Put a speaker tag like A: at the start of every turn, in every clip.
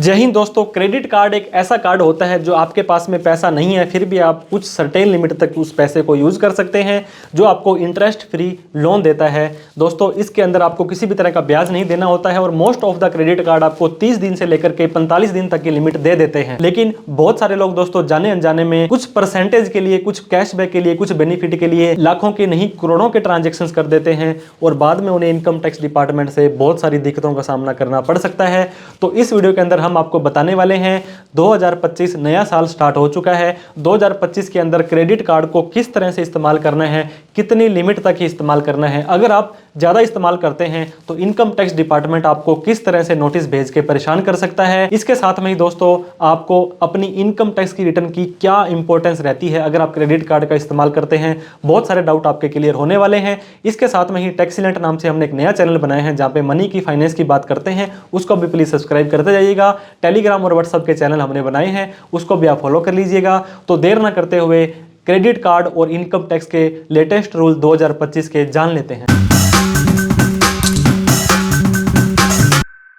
A: जय हिंद दोस्तों। Credit card एक ऐसा कार्ड होता है जो आपके पास में पैसा नहीं है फिर भी आप कुछ सर्टेन लिमिट तक उस पैसे को यूज़ कर सकते हैं, जो आपको इंटरेस्ट फ्री लोन देता है। दोस्तों इसके अंदर आपको किसी भी तरह का ब्याज नहीं देना होता है और most of the credit card आपको 30 दिन से लेकर के 45 दिन तक की लिमिट दे देते हैं। लेकिन बहुत सारे लोग दोस्तों जाने अनजाने में कुछ परसेंटेज के लिए, कुछ कैशबैक के लिए, कुछ बेनिफिट के लिए लाखों के नहीं करोड़ों के ट्रांजेक्शन कर देते हैं और बाद में उन्हें इनकम टैक्स डिपार्टमेंट से बहुत सारी दिक्कतों का सामना करना पड़ सकता है। तो इस वीडियो के अंदर हम आपको बताने वाले हैं 2025 नया साल स्टार्ट हो चुका है। 2025 के अंदर क्रेडिट कार्ड को किस तरह से इस्तेमाल करना है, कितनी लिमिट तक ही इस्तेमाल करना है। अगर आप ज़्यादा इस्तेमाल करते हैं तो इनकम टैक्स डिपार्टमेंट आपको किस तरह से नोटिस भेज के परेशान कर सकता है। इसके साथ में ही दोस्तों आपको अपनी इनकम टैक्स की रिटर्न की क्या इंपॉर्टेंस रहती है अगर आप क्रेडिट कार्ड का इस्तेमाल करते हैं। बहुत सारे डाउट आपके क्लियर होने वाले हैं। इसके साथ में ही टैक्सीलेंट नाम से हमने एक नया चैनल बनाया है जहाँ पे मनी की फाइनेंस की बात करते हैं, उसको भी प्लीज सब्सक्राइब करते जाइएगा। टेलीग्राम और व्हाट्सएप के चैनल हमने बनाए हैं, उसको भी आप फॉलो कर लीजिएगा। तो देर ना करते हुए क्रेडिट कार्ड और इनकम टैक्स के लेटेस्ट रूल 2025 के जान लेते हैं।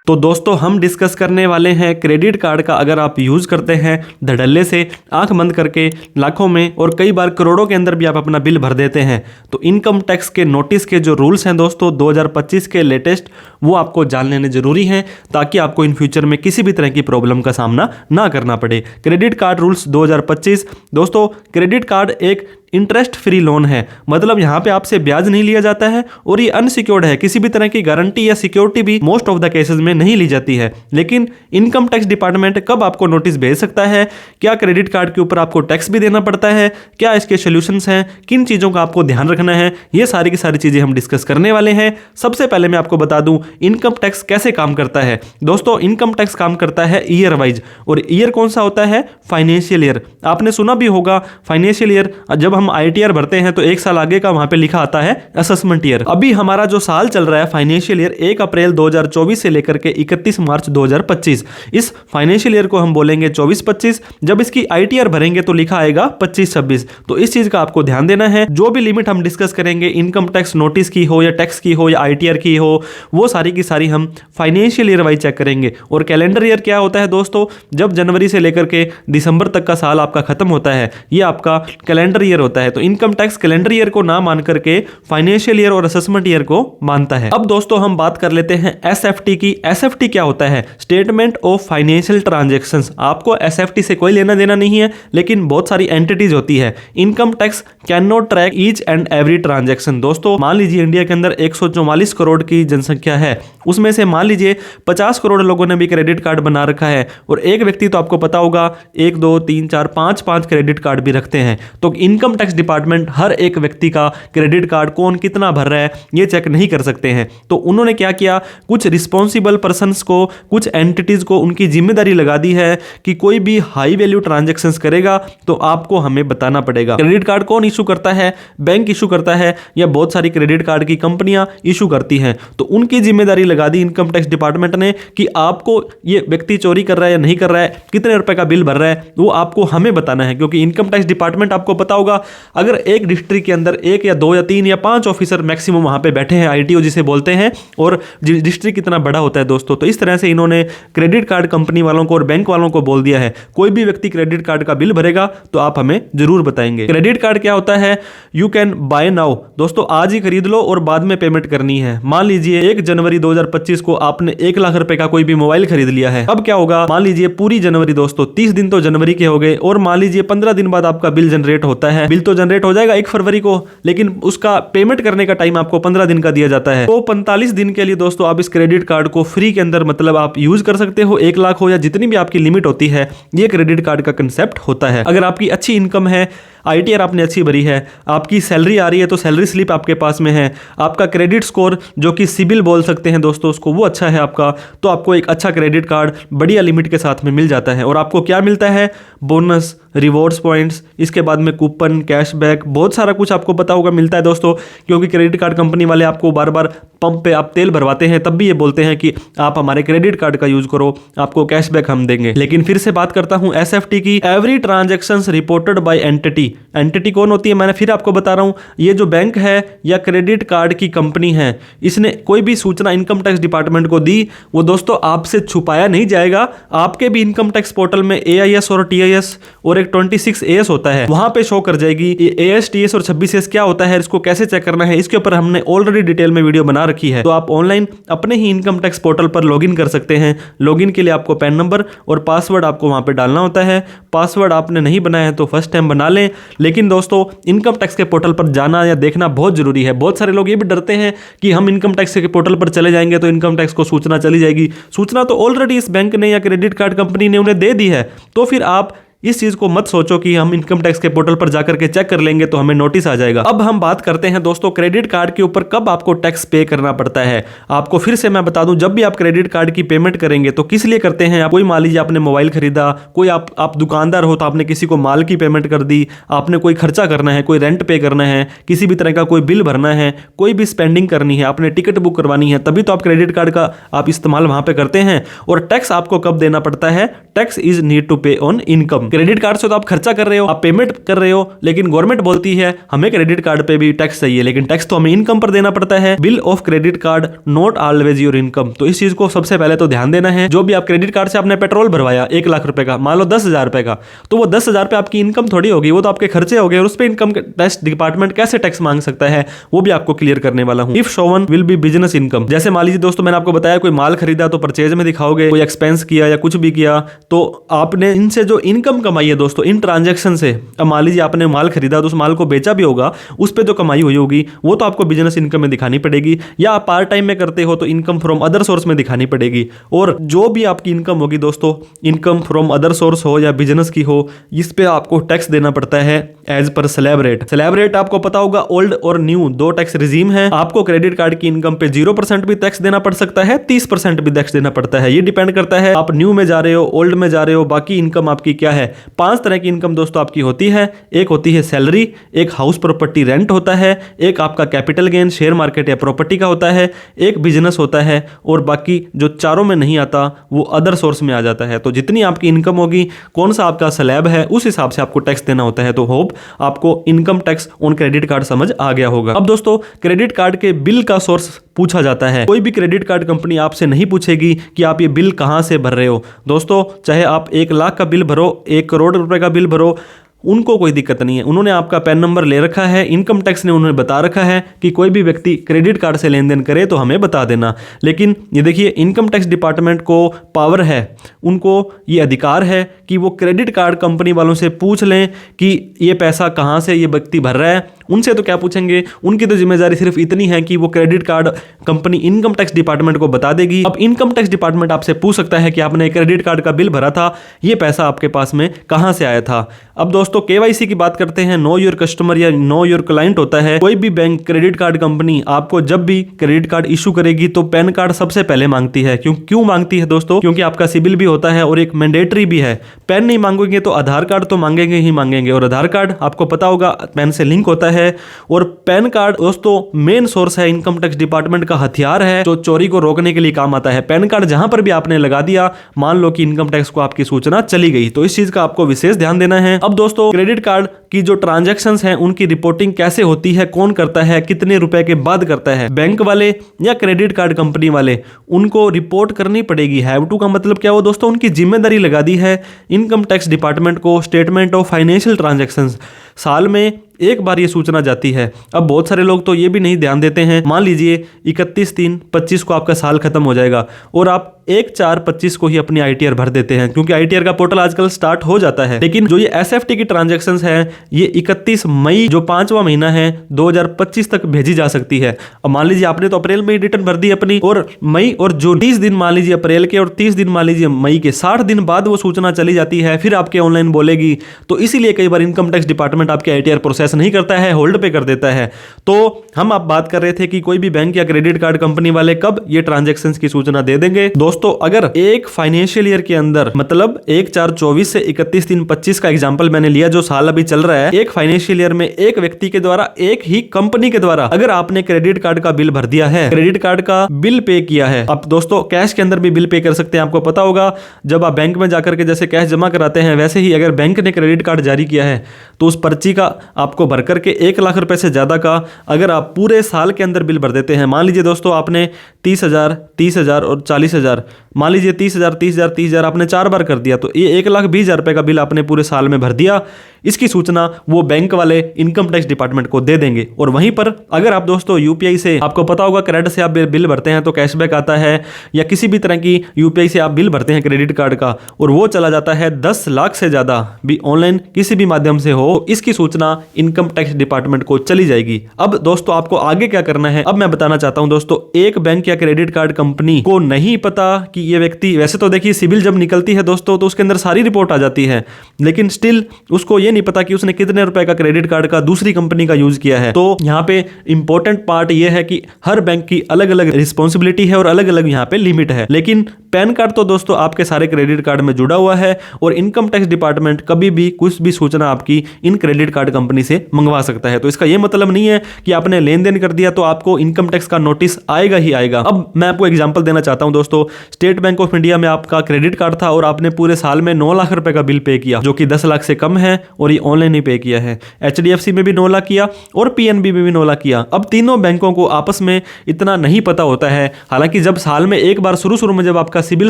A: तो दोस्तों हम डिस्कस करने वाले हैं क्रेडिट कार्ड का अगर आप यूज़ करते हैं धड़ल्ले से आंख बंद करके लाखों में और कई बार करोड़ों के अंदर भी आप अपना बिल भर देते हैं, तो इनकम टैक्स के नोटिस के जो रूल्स हैं दोस्तों 2025 के लेटेस्ट, वो आपको जान लेने ज़रूरी हैं ताकि आपको इन फ्यूचर में किसी भी तरह की प्रॉब्लम का सामना ना करना पड़े। क्रेडिट कार्ड रूल्स 2025 दोस्तों, क्रेडिट कार्ड एक इंटरेस्ट फ्री लोन है, मतलब यहाँ पे आपसे ब्याज नहीं लिया जाता है और ये अनसिक्योर्ड है, किसी भी तरह की गारंटी या सिक्योरिटी भी मोस्ट ऑफ द केसेस में नहीं ली जाती है। लेकिन इनकम टैक्स डिपार्टमेंट कब आपको नोटिस भेज सकता है, क्या क्रेडिट कार्ड के ऊपर आपको टैक्स भी देना पड़ता है, क्या इसके सोल्यूशंस हैं, किन चीज़ों का आपको ध्यान रखना है, ये सारी की सारी चीज़ें हम डिस्कस करने वाले हैं। सबसे पहले मैं आपको बता दूं इनकम टैक्स कैसे काम करता है। दोस्तों इनकम टैक्स काम करता है ईयर वाइज, और ईयर कौन सा होता है, फाइनेंशियल ईयर। आपने सुना भी होगा फाइनेंशियल ईयर, जब हम ITR भरते हैं तो एक साल आगे का वहां पे लिखा आता है असेसमेंट ईयर। अभी हमारा जो साल चल रहा है फाइनेंशियल ईयर 1 अप्रैल 2024 से लेकर के 31 मार्च 2025, इस फाइनेंशियल ईयर को हम बोलेंगे 24-25। जब इसकी ITR भरेंगे तो लिखा आएगा 25-26। तो इस चीज का आपको ध्यान देना है। जो भी लिमिट हम डिस्कस करेंगे इनकम टैक्स नोटिस की हो या टैक्स की हो या ITR की हो, वो सारी की सारी हम फाइनेंशियल ईयर वाइज चेक करेंगे। और कैलेंडर ईयर क्या होता है दोस्तों, जब जनवरी से लेकर के दिसंबर तक का साल आपका खत्म होता है, ये आपका कैलेंडर ईयर होता है। तो इनकम टैक्स कैलेंडर ईयर को ना मान करके फाइनेंशियल ईयर और असेसमेंट ईयर को मानता है। अब दोस्तों हम बात कर लेते हैं SFT की। SFT क्या होता है, स्टेटमेंट ऑफ फाइनेंशियल ट्रांजैक्शंस। आपको SFT से कोई लेना देना नहीं है, लेकिन बहुत सारी एंटिटीज होती है। Income tax can not track each and every transaction. दोस्तों मान लीजिए इंडिया के अंदर 144 करोड़ की जनसंख्या है, उसमें से मान लीजिए 50 करोड़ लोगों ने भी क्रेडिट कार्ड बना रखा है और एक व्यक्ति तो आपको पता होगा 1 2 3 4 5 क्रेडिट कार्ड भी रखते हैं। तो इनकम टैक्स डिपार्टमेंट हर एक व्यक्ति का क्रेडिट कार्ड कौन कितना भर रहा है ये चेक नहीं कर सकते हैं। तो उन्होंने क्या किया, कुछ रिस्पॉन्सिबल पर्सन्स को, कुछ एंटिटीज को उनकी जिम्मेदारी लगा दी है कि कोई भी हाई वैल्यू ट्रांजैक्शंस करेगा तो आपको हमें बताना पड़ेगा। क्रेडिट कार्ड कौन इशू करता है, बैंक इशू करता है या बहुत सारी क्रेडिट कार्ड की कंपनियां इशू करती हैं। तो उनकी जिम्मेदारी लगा दी इनकम टैक्स डिपार्टमेंट ने कि आपको ये व्यक्ति चोरी कर रहा है या नहीं कर रहा है, कितने रुपए का बिल भर रहा है, वो आपको हमें बताना है। क्योंकि इनकम टैक्स डिपार्टमेंट आपको पता होगा, अगर एक डिस्ट्रिक्ट के अंदर 1 या 2 या 3 या 5 ऑफिसर मैक्सिमम वहां पे बैठे हैं, ITO जिसे बोलते हैं, और डिस्ट्रिक्ट कितना बड़ा होता है दोस्तों, तो इस तरह से इन्होंने क्रेडिट कार्ड कंपनी वालों को और बैंक वालों को बोल दिया है कोई भी व्यक्ति क्रेडिट कार्ड का बिल भरेगा तो आप हमें जरूर बताएंगे। क्रेडिट कार्ड क्या होता है, यू कैन बाय नाउ। दोस्तों आज ही खरीद लो और बाद में पेमेंट करनी है। मान लीजिए 1 जनवरी 2025 को आपने 1 लाख रुपए का कोई भी मोबाइल खरीद लिया है। अब क्या होगा, मान लीजिए पूरी जनवरी दोस्तों 30 दिन तो जनवरी के हो गए, और मान लीजिए 15 दिन बाद आपका बिल जनरेट होता है। बिल तो जनरेट हो जाएगा 1 फरवरी को, लेकिन उसका पेमेंट करने का टाइम आपको 15 दिन का दिया जाता है। तो 45 दिन के लिए दोस्तों आप इस क्रेडिट कार्ड को फ्री के अंदर मतलब आप यूज कर सकते हो। 1 लाख हो या जितनी भी आपकी लिमिट होती है, ये क्रेडिट कार्ड का कंसेप्ट होता है। अगर आपकी अच्छी इनकम है, ITR आपने अच्छी भरी है, आपकी सैलरी आ रही है तो सैलरी स्लिप आपके पास में है, आपका क्रेडिट स्कोर जो कि सिबिल बोल सकते हैं दोस्तों उसको, वो अच्छा है आपका, तो आपको एक अच्छा क्रेडिट कार्ड बढ़िया लिमिट के साथ में मिल जाता है। और आपको क्या मिलता है, बोनस, रिवॉर्ड्स पॉइंट्स, इसके बाद में कूपन, कैशबैक, बहुत सारा कुछ आपको पता होगा मिलता है दोस्तों, क्योंकि क्रेडिट कार्ड कंपनी वाले आपको बार बार पंप पे आप तेल भरवाते हैं तब भी ये बोलते हैं कि आप हमारे क्रेडिट कार्ड का यूज करो, आपको कैशबैक हम देंगे। लेकिन फिर से बात करता हूं एसएफटी की, every transactions reported by entity. Entity कौन होती है, मैंने फिर आपको बता रहा हूं, ये जो बैंक है या क्रेडिट कार्ड की कंपनी है, इसने कोई भी सूचना इनकम टैक्स डिपार्टमेंट को दी, वो दोस्तों आपसे छुपाया नहीं जाएगा। आपके भी इनकम टैक्स पोर्टल में एआईएस और टीआईएस और एक 26AS होता है, वहां पे शो कर जाएगी। एएस, टीएस और 26AS क्या होता है, इसको कैसे चेक करना है, इसके ऊपर हमने ऑलरेडी डिटेल में वीडियो बना रखी है। तो आप ऑनलाइन अपने ही इनकम टैक्स पोर्टल पर लॉगिन कर सकते हैं। लॉगिन के लिए आपको पैन नंबर और पासवर्ड आपको वहां पे डालना होता है। पासवर्ड आपने नहीं बनाया है तो फर्स्ट टाइम बना लें। लेकिन दोस्तों इनकम टैक्स के पोर्टल पर जाना या देखना बहुत जरूरी है। बहुत सारे लोग ये भी डरते हैं कि हम इनकम टैक्स के पोर्टल पर चले जाएंगे तो इनकम टैक्स को सूचना चली जाएगी। सूचना तो ऑलरेडी इस बैंक ने या क्रेडिट कार्ड कंपनी ने उन्हें दे दी है, तो फिर आप इस चीज को मत सोचो कि हम इनकम टैक्स के पोर्टल पर जाकर के चेक कर लेंगे तो हमें नोटिस आ जाएगा। अब हम बात करते हैं दोस्तों क्रेडिट कार्ड के ऊपर कब आपको टैक्स पे करना पड़ता है। आपको फिर से मैं बता दूं, जब भी आप क्रेडिट कार्ड की पेमेंट करेंगे तो किस लिए करते हैं। कोई मान लीजिए आपने मोबाइल खरीदा, कोई आप दुकानदार हो तो आपने किसी को माल की पेमेंट कर दी, आपने कोई खर्चा करना है, कोई रेंट पे करना है, किसी भी तरह का कोई बिल भरना है, कोई भी स्पेंडिंग करनी है, आपने टिकट बुक करवानी है, तभी तो आप क्रेडिट कार्ड का आप इस्तेमाल वहां पे करते हैं। और टैक्स आपको कब देना पड़ता है, टैक्स इज नीड टू पे ऑन इनकम। क्रेडिट कार्ड से तो आप खर्चा कर रहे हो, आप पेमेंट कर रहे हो, लेकिन गवर्नमेंट बोलती है हमें क्रेडिट कार्ड पे भी टैक्स चाहिए, लेकिन टैक्स तो हमें इनकम पर देना पड़ता है। Bill of credit card not always your income. तो इस चीज को सबसे पहले तो ध्यान देना है। जो भी आप क्रेडिट कार्ड से आपने पेट्रोल भरवाया 1 लाख रुपए का, मान लो 10,000 रुपए का, तो वो 10,000 रुपए आपकी इनकम थोड़ी होगी, वो तो आपके खर्चे हो गए। और उस पर इनकम टैक्स डिपार्टमेंट कैसे टैक्स मांग सकता है, वो भी आपको क्लियर करने वाला हूं। If Sovan will be business income, जैसे मान लीजिए दोस्तों मैंने आपको बताया कोई माल खरीदा तो परचेज में दिखाओगे, कोई एक्सपेंस किया या कुछ भी किया, तो आपने इनसे जो इनकम कमाई है दोस्तों इन ट्रांजैक्शन से, अब मान लीजिए आपने माल खरीदा तो उस माल को बेचा भी होगा, उस पे जो कमाई हुई होगी वो तो आपको बिजनेस इनकम में दिखानी पड़ेगी। या आप पार्ट टाइम में करते हो तो इनकम फ्रॉम अदर सोर्स में दिखानी पड़ेगी। और जो भी आपकी इनकम होगी दोस्तों, इनकम फ्रॉम अदर सोर्स हो या बिजनेस की हो, इस पे आपको टैक्स देना पड़ता है as per slab rate. Slab rate आपको पता होगा, ओल्ड और न्यू दो टैक्स रिजीम है। आपको क्रेडिट कार्ड की इनकम पे 0% भी टैक्स देना पड़ सकता है, 30% भी टैक्स देना पड़ता है। ये डिपेंड करता है आप न्यू में जा रहे हो, ओल्ड में जा रहे हो, बाकी इनकम आपकी क्या है। 5 तरह की इनकम दोस्तों आपकी होती है। एक होती है सैलरी, एक हाउस प्रॉपर्टी रेंट होता है, एक आपका कैपिटल गेन शेयर मार्केट या प्रॉपर्टी का होता है, एक बिजनेस होता है, और बाकी जो चारों में नहीं आता वो अदर सोर्स में आ जाता है। तो जितनी आपकी इनकम होगी, कौन सा आपका स्लैब है, उस हिसाब से आपको टैक्स देना होता है। तो होप आपको income tax on credit card समझ आ गया होगा। अब दोस्तों क्रेडिट कार्ड के बिल का सोर्स पूछा जाता है। कोई भी क्रेडिट कार्ड कंपनी आपसे नहीं पूछेगी कि आप ये बिल कहां से भर रहे हो। दोस्तों चाहे आप 1 लाख का बिल भरो, 1 करोड़ रुपए का बिल भरो, उनको कोई दिक्कत नहीं है। उन्होंने आपका पैन नंबर ले रखा है, इनकम टैक्स ने उन्हें बता रखा है कि कोई भी व्यक्ति क्रेडिट कार्ड से लेन देन करे तो हमें बता देना। लेकिन ये देखिए इनकम टैक्स डिपार्टमेंट को पावर है, उनको ये अधिकार है कि वो क्रेडिट कार्ड कंपनी वालों से पूछ लें कि ये पैसा कहाँ से ये व्यक्ति भर रहा है। उनसे तो क्या पूछेंगे, उनकी तो जिम्मेदारी सिर्फ इतनी है कि वो credit card company income tax department को बता देगी। अब इनकम टैक्स डिपार्टमेंट आपसे पूछ सकता है कि आपने क्रेडिट कार्ड का बिल भरा था, ये पैसा आपके पास में कहाँ से आया था। अब दोस्तों केवाईसी की बात करते हैं। नो योर कस्टमर या नो योर क्लाइंट होता है। कोई भी बैंक, क्रेडिट कार्ड कंपनी आपको जब भी क्रेडिट कार्ड इशू करेगी तो पैन कार्ड सबसे पहले मांगती है। क्यों मांगती है दोस्तों? क्योंकि आपका सिबिल भी होता है और एक मैंडेटरी भी है। पैन नहीं मांगोगे तो आधार कार्ड तो मांगेंगे ही मांगेंगे, और आधार कार्ड आपको पता होगा पैन से लिंक होता है। और पैन कार्ड दोस्तों मेन सोर्स है, इनकम टैक्स डिपार्टमेंट का हथियार है जो चोरी को रोकने के लिए काम आता है। पैन कार्ड जहां पर भी आपने लगा दिया, मान लो कि इनकम टैक्स को आपकी सूचना चली गई, तो इस चीज का आपको विशेष ध्यान देना है। अब दोस्तों क्रेडिट कार्ड की जो ट्रांजैक्शंस हैं उनकी रिपोर्टिंग कैसे होती है, कौन करता है, कितने रुपए के बाद करता है, बैंक वाले या क्रेडिट कार्ड कंपनी वाले, उनको रिपोर्ट करनी पड़ेगी। हैव टू का मतलब क्या हो दोस्तों, उनकी जिम्मेदारी लगा दी है इनकम टैक्स डिपार्टमेंट को। स्टेटमेंट ऑफ फाइनेंशियल ट्रांजैक्शंस साल में एक बार ये सूचना जाती है। अब बहुत सारे लोग तो ये भी नहीं ध्यान देते हैं, मान लीजिए 31/3/25 को आपका साल खत्म हो जाएगा और आप 1/4/25 को ही अपनी आईटीआर भर देते हैं, क्योंकि आईटीआर का पोर्टल आजकल स्टार्ट हो जाता है। लेकिन जो ये एसएफटी की ट्रांजैक्शंस है, ये 31 मई जो 5वां महीना है 2025 तक भेजी जा सकती है। अब मान लीजिए आपने तो अप्रैल में ही रिटर्न भर दी अपनी, और मई और जून 30 दिन मान लीजिए अप्रैल के और 30 दिन मान लीजिए मई के, 60 दिन बाद वो सूचना चली जाती है, फिर आपके ऑनलाइन बोलेगी। तो इसीलिए कई बार इनकम टैक्स डिपार्टमेंट आपके आईटीआर प्रोसेस नहीं करता है, होल्ड पे कर देता है। तो हम आप बात कर रहे थे कि कोई भी बैंक या क्रेडिट कार्ड कंपनी वाले कब ये ट्रांजैक्शंस की सूचना दे देंगे। दोस्तों दोस्तों अगर एक फाइनेंशियल ईयर के अंदर, मतलब 1/4/24 से 31/3/25 का एग्जांपल मैंने लिया जो साल अभी चल रहा है, एक फाइनेंशियल ईयर में एक व्यक्ति के द्वारा, एक ही कंपनी के द्वारा अगर आपने क्रेडिट कार्ड का बिल भर दिया है, क्रेडिट कार्ड का बिल पे किया है, आप दोस्तों कैश के अंदर भी बिल पे कर सकते हैं। आपको पता होगा जब आप बैंक में जाकर के जैसे कैश जमा कराते हैं, वैसे ही अगर बैंक ने क्रेडिट कार्ड जारी किया है तो उस पर्ची का आपको भर करके 1 लाख रुपए से ज्यादा का अगर आप पूरे साल के अंदर बिल भर देते हैं, मान लीजिए दोस्तों आपने 30,000 और 40,000, मान लीजिए 30,000 आपने 4 बार कर दिया, तो ये 1,20,000 रुपए का बिल आपने पूरे साल में भर दिया। इसकी सूचना वो बैंक वाले इनकम टैक्स डिपार्टमेंट को दे देंगे। और वहीं पर अगर आप दोस्तों यूपीआई से, आपको पता होगा क्रेडिट से आप बिल भरते हैं तो कैशबैक आता है, या किसी भी तरह की यूपीआई से आप बिल भरते हैं क्रेडिट कार्ड का और वो चला जाता है 10 लाख से ज्यादा भी ऑनलाइन किसी भी माध्यम से हो, इसकी सूचना इनकम टैक्स डिपार्टमेंट को चली जाएगी। अब दोस्तों आपको आगे क्या करना है, अब मैं बताना चाहता हूं दोस्तों। एक बैंक या क्रेडिट कार्ड कंपनी को नहीं पता कि ये व्यक्ति, वैसे तो देखिए सिबिल जब निकलती है दोस्तों तो उसके अंदर सारी रिपोर्ट आ जाती है, लेकिन स्टिल उसको ये नहीं पता कि उसने कितने रुपए का क्रेडिट कार्ड का दूसरी कंपनी का यूज किया है। तो यहाँ पे इंपॉर्टेंट पार्ट ये है कि हर बैंक की अलग अलग रिस्पॉन्सिबिलिटी है और अलग अलग यहाँ पे लिमिट है, लेकिन पैन कार्ड तो दोस्तों आपके सारे क्रेडिट कार्ड में जुड़ा हुआ है और इनकम टैक्स डिपार्टमेंट कभी भी कुछ भी सूचना आपकी इन क्रेडिट कार्ड कंपनी से मंगवा सकता है। तो इसका यह मतलब नहीं है कि आपने लेन देन कर दिया तो आपको इनकम टैक्स का नोटिस आएगा ही आएगा। अब मैं आपको एग्जांपल देना चाहता हूं दोस्तों। स्टेट बैंक ऑफ इंडिया में आपका क्रेडिट कार्ड था और आपने पूरे साल में 9 लाख रुपए का बिल पे किया, जो कि 10 लाख से कम है और ये ऑनलाइन ही पे किया है। HDFC में भी 9 लाख किया और PNB में भी 9 लाख किया। अब तीनों बैंकों को आपस में इतना नहीं पता होता है, हालांकि जब साल में एक बार शुरू में जब आपका सिबिल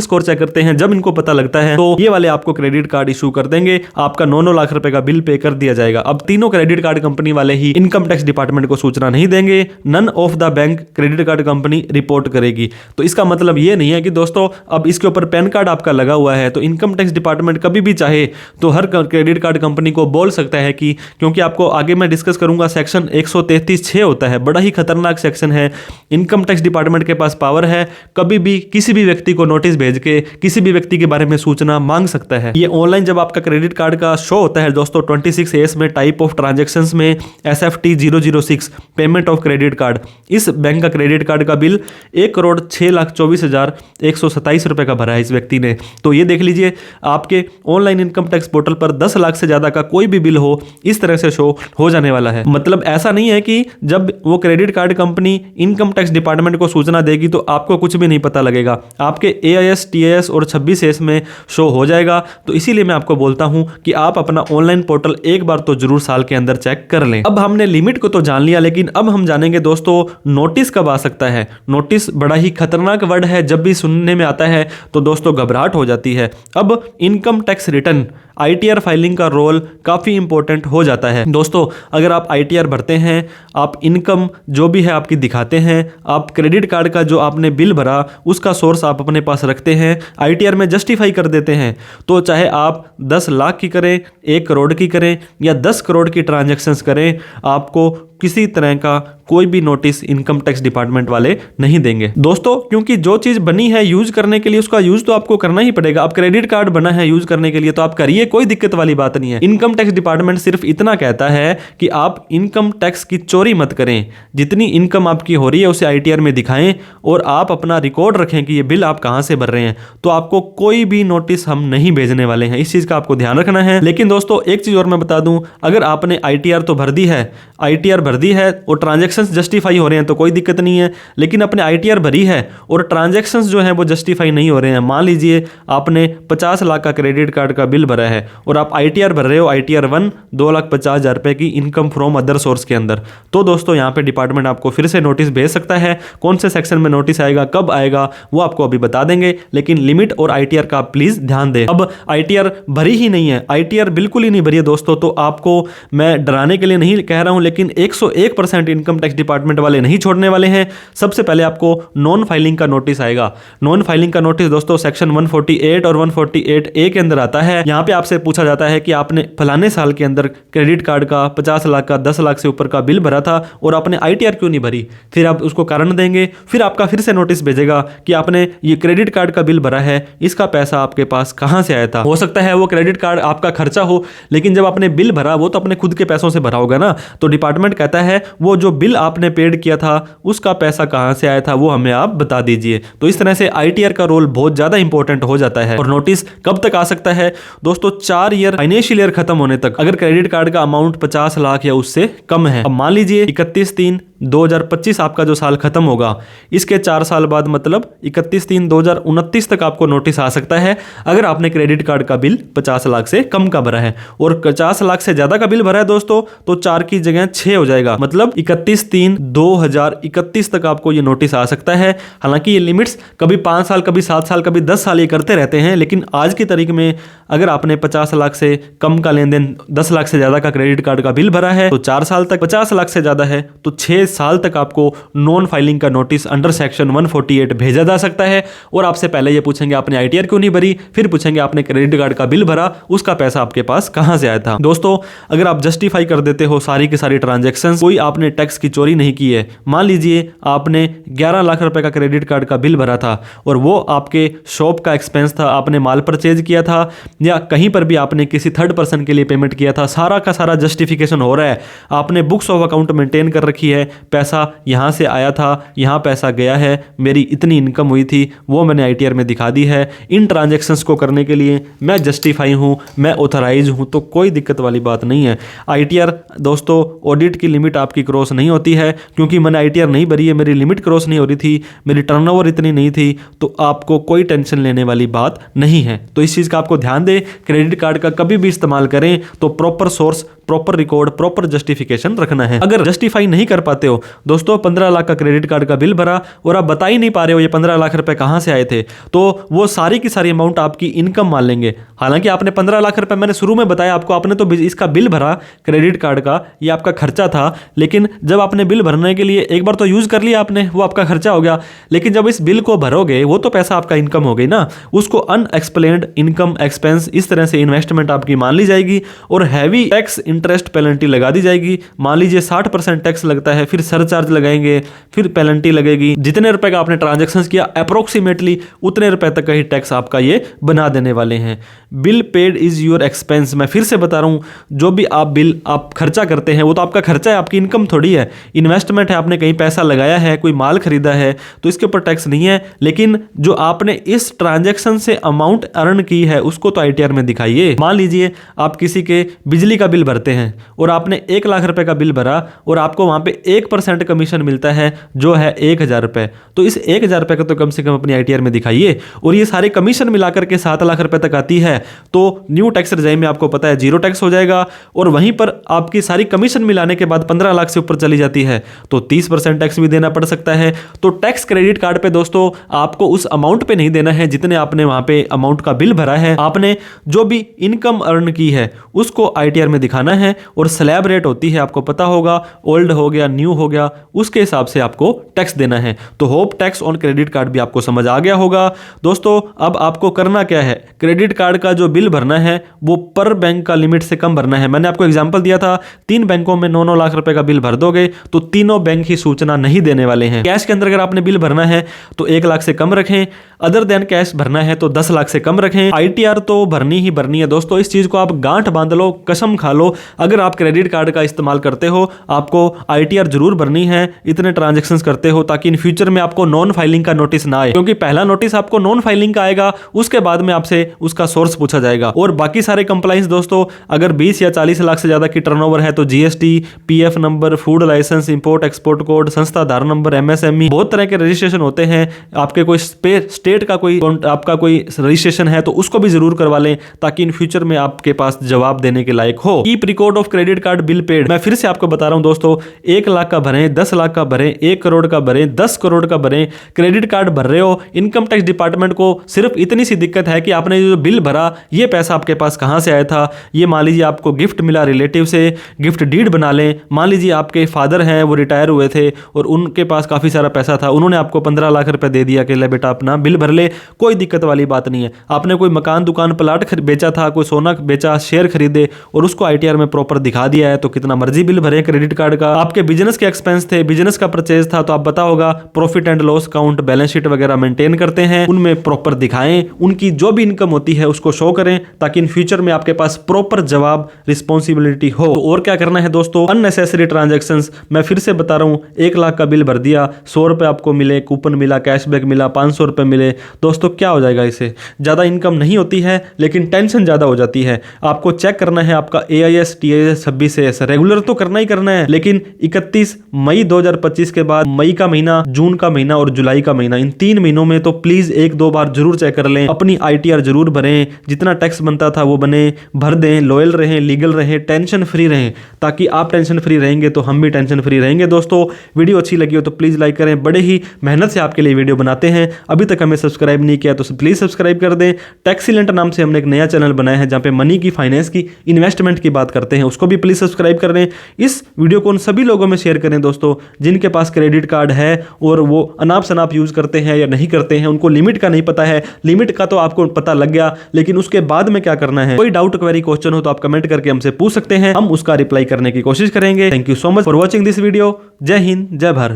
A: स्कोर चेक करते हैं, जब इनको पता लगता है तो ये वाले आपको क्रेडिट कार्ड इशू कर देंगे, आपका 9 लाख रुपए का बिल पे कर दिया जाएगा। अब तीनों क्रेडिट कार्ड कंपनी वाले ही इनकम टैक्स डिपार्टमेंट को सूचना नहीं देंगे, none of the bank credit card company report करेगी। तो इसका मतलब ये नहीं है कि दोस्तों अब इसके ऊपर पैन कार्ड आपका लगा हुआ है तो इनकम टैक्स डिपार्टमेंट कभी भी चाहे तो हर क्रेडिट कार्ड कंपनी को बोल सकता है कि, क्योंकि आपको आगे मैं डिस्कस करूंगा, सेक्शन 133(6) होता है, बड़ा ही खतरनाक सेक्शन है। इनकम टैक्स डिपार्टमेंट के पास पावर है कभी भी किसी भी व्यक्ति को नोटिस भेज के किसी भी व्यक्ति के बारे में सूचना मांग सकता है। ये ऑनलाइन जब आपका क्रेडिट कार्ड का शो होता है दोस्तों 26(a) में टाइप ऑफ ट्रांजैक्शंस में SFT 006 payment of credit card, इस बैंक का क्रेडिट कार्ड का बिल 1,06,24,127 रुपए का भरा है इस व्यक्ति ने। तो ये देख लीजिए आपके ऑनलाइन इनकम टैक्स पोर्टल पर 10 लाख से ज्यादा का कोई भी बिल हो इस तरह से शो हो जाने वाला है। मतलब ऐसा नहीं है कि जब वो credit card company income tax department को सूचना देगी तो आपको कुछ भी नहीं पता लगेगा, आपके AIS, TIS और 26(s) में शो हो जाएगा। तो इसीलिए मैं आपको बोलता हूं कि आप अपना ऑनलाइन पोर्टल एक बार तो जरूर साल के अंदर चेक कर लें। अब हमने लिमिट को तो जान लिया, लेकिन अब हम जानेंगे दोस्तों नोटिस कब आ सकता है। नोटिस बड़ा ही खतरनाक वर्ड है, जब भी सुनने में आता है तो दोस्तों घबराहट हो जाती है। अब income tax return ITR filing का रोल काफ़ी इंपॉर्टेंट हो जाता है दोस्तों। अगर आप ITR भरते हैं, आप इनकम जो भी है आपकी दिखाते हैं, आप क्रेडिट कार्ड का जो आपने बिल भरा उसका सोर्स आप अपने पास रखते हैं, ITR में जस्टिफाई कर देते हैं, तो चाहे आप 10 लाख की करें, 1 करोड़ की करें या 10 करोड़ की ट्रांजैक्शंस करें, आपको किसी तरह का कोई भी नोटिस इनकम टैक्स डिपार्टमेंट वाले नहीं देंगे दोस्तों, क्योंकि जो चीज़ बनी है यूज करने के लिए उसका यूज तो आपको करना ही पड़ेगा। अब क्रेडिट कार्ड बना है यूज करने के लिए तो आप करिए, कोई दिक्कत वाली बात नहीं है। इनकम टैक्स डिपार्टमेंट सिर्फ इतना कहता है कि आप इनकम टैक्स की चोरी मत करें, जितनी इनकम आपकी हो रही है उसे ITR में दिखाएं और आप अपना रिकॉर्ड रखें कि ये बिल आप कहां से भर रहे हैं, तो आपको कोई भी नोटिस हम नहीं भेजने वाले हैं। इस चीज का आपको ध्यान रखना है। लेकिन दोस्तों एक चीज और मैं बता दूं, अगर आपने ITR तो भर दी है, ITR भर दी है और ट्रांजैक्शंस जस्टिफाई हो रहे हैं तो कोई दिक्कत नहीं है, लेकिन आपने ITR भरी है और ट्रांजैक्शंस जो हैं वो जस्टिफाई नहीं हो रहे हैं। मान लीजिए आपने 50 लाख का क्रेडिट कार्ड का बिल भरा है और आप ITR भर रहे हो, ITR 1 2,50,000 रुपए की इनकम फ्रॉम अदर सोर्स के अंदर, तो दोस्तों यहाँ पे डिपार्टमेंट आपको फिर से नोटिस भेज सकता है। कौन से सेक्शन में नोटिस आएगा, कब आएगा, वो आपको अभी बता देंगे, लेकिन लिमिट और ITR का प्लीज ध्यान दें। अब ITR भरी ही नहीं है, ITR बिल्कुल ही नहीं भरी है दोस्तों, तो आपको मैं डराने के लिए नहीं कह रहा हूं, लेकिन 101% इनकम टैक्स डिपार्टमेंट वाले नहीं छोड़ने वाले हैं। सबसे पहले आपको नॉन फाइलिंग का नोटिस आएगा। नॉन फाइलिंग का नोटिस दोस्तों सेक्शन 148 और 148A के अंदर आता है। यहाँ पे आप आपसे पूछा जाता है कि आपने फलाने साल के अंदर क्रेडिट कार्ड का 50 लाख का 10 लाख से ऊपर का बिल भरा था और आपने ITR क्यों नहीं भरी, फिर आप उसको कारण देंगे, फिर आपका फिर से नोटिस भेजेगा कि आपने ये क्रेडिट कार्ड का बिल भरा है, इसका पैसा आपके पास कहां से आया था। हो सकता है वो क्रेडिट कार्ड आपका खर्चा हो, लेकिन जब आपने बिल भरा वो तो अपने खुद के पैसों से भरा होगा ना, तो डिपार्टमेंट कहता है वो जो बिल आपने पेड किया था उसका पैसा कहां से आया था वो हमें आप बता दीजिए। तो इस तरह से ITR का रोल बहुत ज्यादा इंपॉर्टेंट हो जाता है। और नोटिस कब तक आ सकता है दोस्तों, 4 ईयर फाइनेंशियल ईयर खत्म होने तक, अगर क्रेडिट कार्ड का अमाउंट 50 लाख या उससे कम है। अब मान लीजिए 31/3/2025 आपका जो साल खत्म होगा, इसके 4 साल बाद मतलब 31/3/2029 तक आपको नोटिस आ सकता है अगर आपने क्रेडिट कार्ड का बिल 50 लाख से कम का भरा है। और 50 लाख से ज्यादा का बिल भरा है दोस्तों तो 4 की जगह 6 हो जाएगा, मतलब 31/3/2031 तक आपको ये नोटिस आ सकता है। हालांकि ये लिमिट्स कभी 5 साल, कभी 7 साल, कभी 10 साल ये करते रहते हैं, लेकिन आज की तारीख में अगर आपने 50 लाख से कम का लेन देन, 10 लाख से ज्यादा का क्रेडिट कार्ड का बिल भरा है तो 4 साल तक, 50 लाख से ज्यादा है तो 6 साल तक आपको नॉन फाइलिंग का नोटिस अंडर सेक्शन 148 भेजा जा सकता है। और आपसे पहले ये पूछेंगे आपने ITR क्यों नहीं भरी, फिर पूछेंगे आपने क्रेडिट कार्ड का बिल भरा, उसका पैसा आपके पास कहां से आया था। दोस्तों अगर आप जस्टिफाई कर देते हो सारी की सारी ट्रांजैक्शंस, कोई आपने टैक्स की चोरी नहीं की है, मान लीजिए आपने 11 लाख रुपए का क्रेडिट कार्ड का बिल भरा था और वो आपके शॉप का एक्सपेंस था, आपने माल परचेज किया था या कहीं पर भी आपने किसी थर्ड पर्सन के लिए पेमेंट किया था, सारा का सारा जस्टिफिकेशन हो रहा है, आपने बुक्स ऑफ अकाउंट मेंटेन कर रखी है, पैसा यहां से आया था, यहां पैसा गया है, मेरी इतनी इनकम हुई थी वो मैंने ITR में दिखा दी है। इन ट्रांजैक्शंस को करने के लिए मैं जस्टिफाई हूं, मैं ऑथराइज हूं, तो कोई दिक्कत वाली बात नहीं है। ITR दोस्तों ऑडिट की लिमिट आपकी क्रॉस नहीं होती है, क्योंकि मैंने ITR नहीं भरी है, मेरी लिमिट क्रॉस नहीं हो रही थी, मेरी टर्नओवर इतनी नहीं थी, तो आपको कोई टेंशन लेने वाली बात नहीं है। तो इस चीज़ का आपको ध्यान दें, क्रेडिट कार्ड का कभी भी इस्तेमाल करें तो proper source, proper record, proper justification रखना है। अगर जस्टिफाई नहीं कर पाते हो दोस्तों, 15 लाख का क्रेडिट कार्ड का बिल भरा और आप बता ही नहीं पा रहे हो ये 15 लाख रुपए कहां से आए थे, तो वो सारी की सारी अमाउंट आपकी इनकम मान लेंगे। हालांकि आपने 15 लाख रुपए, मैंने शुरू में बताया आपको, आपने तो इसका बिल भरा क्रेडिट कार्ड का, ये आपका खर्चा था, लेकिन जब आपने बिल भरने के लिए एक बार तो यूज कर लिया आपने, वो आपका खर्चा हो गया, लेकिन जब इस बिल को भरोगे वो तो पैसा आपका इनकम हो गई ना, उसको अनएक्सप्लेन्ड इनकम एक्सपेंस इस तरह से इन्वेस्टमेंट आपकी मान ली जाएगी और हैवी टैक्स इंटरेस्ट पेनल्टी लगा दी जाएगी। मान लीजिए 60% टैक्स लगता है, फिर सरचार्ज लगाएंगे, फिर पेनल्टी लगेगी, जितने रुपए का आपने ट्रांजैक्शन किया अप्रोक्सीमेटली उतने रुपए तक का ही टैक्स आपका ये बना देने वाले हैं। Bill paid is your expense, मैं फिर से बता रहा हूं, जो भी आप बिल आप खर्चा करते हैं वो तो आपका खर्चा है, आपकी इनकम थोड़ी है, इन्वेस्टमेंट है, आपने कहीं पैसा लगाया है, कोई माल खरीदा है, तो इसके ऊपर टैक्स नहीं है। लेकिन जो आपने इस ट्रांजैक्शन से अमाउंट अर्न की है उसको तो ITR में दिखाइए। मान लीजिए आप किसी के बिजली का बिल भरते हैं और आपने 1 लाख रुपए का बिल भरा और आपको वहां पे 1% कमीशन मिलता है जो है 1000 रुपए, तो इस 1000 रुपए का तो कम से कम अपनी ITR में दिखाइए। और ये सारे कमीशन मिलाकर के 7 लाख रुपए तक आती है तो न्यू टैक्स रेजाइम में आपको पता है 0 टैक्स हो जाएगा। और वहीं पर आपकी सारी कमीशन मिलाने के बाद 15 लाख से ऊपर चली जाती है तो 30% टैक्स भी देना पड़ सकता है। तो टैक्स क्रेडिट कार्ड पे दोस्तों आपको उस अमाउंट पे नहीं देना है जितने आपने वहां पे अमाउंट का बिल भरा है, आपने जो भी इनकम अर्न की है उसको ITR में दिखाना है। और स्लैब रेट होती है, आपको पता होगा, ओल्ड हो गया, न्यू हो गया, उसके हिसाब से आपको टैक्स देना है। तो hope tax on credit card भी आपको समझ आ गया होगा। दोस्तों अब आपको करना क्या है, क्रेडिट कार्ड का जो बिल भरना है वो पर बैंक का लिमिट से कम भरना है। मैंने आपको एग्जांपल दिया था, 3 बैंकों में 9-9 लाख रुपए का बिल भर दोगे तो तीनों बैंक ही सूचना नहीं देने वाले हैं। कैश के अंदर अगर आपने बिल भरना है तो 1 लाख से कम रखें, अदर देन कैश भरना है तो 10 लाख से कम रखें। ITR तो भरनी ही भरनी है दोस्तों, इस चीज को आप गांठ बांध लो, कसम खा लो, अगर आप क्रेडिट कार्ड का इस्तेमाल करते हो आपको ITR जरूर भरनी है, इतने ट्रांजैक्शंस करते हो, ताकि इन फ्यूचर में आपको नॉन फाइलिंग का नोटिस ना आए। क्योंकि पहला नोटिस आपको नॉन फाइलिंग का आएगा, उसके बाद में आपसे उसका सोर्स पूछा जाएगा। और बाकी सारे कंप्लाइंस दोस्तों, अगर 20 या 40 लाख से ज्यादा की टर्नओवर है तो GST, PF number, food licence, import export code, संस्था आधार नंबर, MSME, बहुत तरह के रजिस्ट्रेशन होते हैं। आपके कोई स्टेट का कोई आपका कोई रजिस्ट्रेशन है तो उसको भी जरूर करवा लें, ताकि इन फ्यूचर में आपके पास जवाब देने के लायक हो। Keep record of credit card bill paid, मैं फिर से आपको बता रहा हूं दोस्तों, 1 लाख लाख का भरें, 10 लाख का भरें, 1 करोड़ का भरें, 10 करोड़ का भरें, क्रेडिट कार्ड भर रहे हो, इनकम टैक्स डिपार्टमेंट को सिर्फ इतनी सी दिक्कत है कि आपने जो बिल भरा ये पैसा आपके पास कहां से आया था। ये मान लीजिए आपको गिफ्ट मिला रिलेटिव से, गिफ्ट डीड बना लें। मान लीजिए आपके फादर हैं, वो रिटायर हुए थे और उनके पास काफ़ी सारा पैसा था, उन्होंने आपको 15 लाख रुपए दे दिया कि ले बेटा अपना बिल भर ले, कोई दिक्कत वाली बात नहीं है। आपने कोई मकान दुकान प्लाट बेचा था, कोई सोना बेचा, शेयर खरीदे और उसको आईटीआर में प्रॉपर दिखा दिया है, तो कितना मर्जी बिल भरे क्रेडिट कार्ड का। आपके बिजनेस के एक्सपेंस थे, बिजनेस का परचेज था, तो आप पता होगा profit and loss account, balance sheet वगैरह मेंटेन करते हैं, उनमें प्रॉपर दिखाएं, उनकी जो भी इनकम होती है उसको शो करें, ताकि इन फ्यूचर में आपके पास प्रॉपर जवाब रिस्पॉन्सिबिलिटी हो। तो और क्या करना है दोस्तों, अननेसेसरी ट्रांजैक्शंस, मैं फिर से बता रहा हूं, 1 लाख का बिल भर दिया, 100 रुपए आपको मिले, कूपन मिला, कैशबैक मिला, 500 रुपए मिले, दोस्तों क्या हो जाएगा इससे? ज्यादा इनकम नहीं होती है लेकिन टेंशन ज्यादा हो जाती है। आपको चेक करना है आपका AIS TIS 26AS रेगुलर तो करना ही करना है, लेकिन 31 मई 2025 के बाद मई का महीना, जून का महीना और जुलाई का महीना, इन 3 महीनों में तो प्लीज 1-2 बार जरूर चेक कर लें, अपनी ITR जरूर भरें, जितना टैक्स बनता था वो बने, भर दें, लॉयल रहें, लीगल रहें, टेंशन फ्री रहें, ताकि आप टेंशन फ्री रहेंगे तो हम भी टेंशन फ्री रहेंगे। दोस्तों वीडियो अच्छी लगी हो तो प्लीज लाइक करें, बड़े ही मेहनत से आपके लिए वीडियो बनाते हैं, अभी तक हमें सब्सक्राइब नहीं किया तो प्लीज सब्सक्राइब कर दें। टैक्सीलेंट नाम से हमने एक नया चैनल बनाया है जहां पे मनी की, फाइनेंस की, इन्वेस्टमेंट की बात करते हैं, उसको भी प्लीज सब्सक्राइब कर लें। इस वीडियो को उन सभी लोगों में शेयर करें दोस्तों जिनके पास क्रेडिट कार्ड है और वो अनाप शनाप यूज करते हैं या नहीं करते हैं, उनको लिमिट का नहीं पता है। लिमिट का तो आपको पता लग गया, लेकिन उसके बाद में क्या करना है, कोई डाउट क्वेरी क्वेश्चन हो तो आप कमेंट करके हमसे पूछ सकते हैं, हम उसका रिप्लाई करने की कोशिश करेंगे। Thank you so much for watching this video. जय हिंद, जय भारत।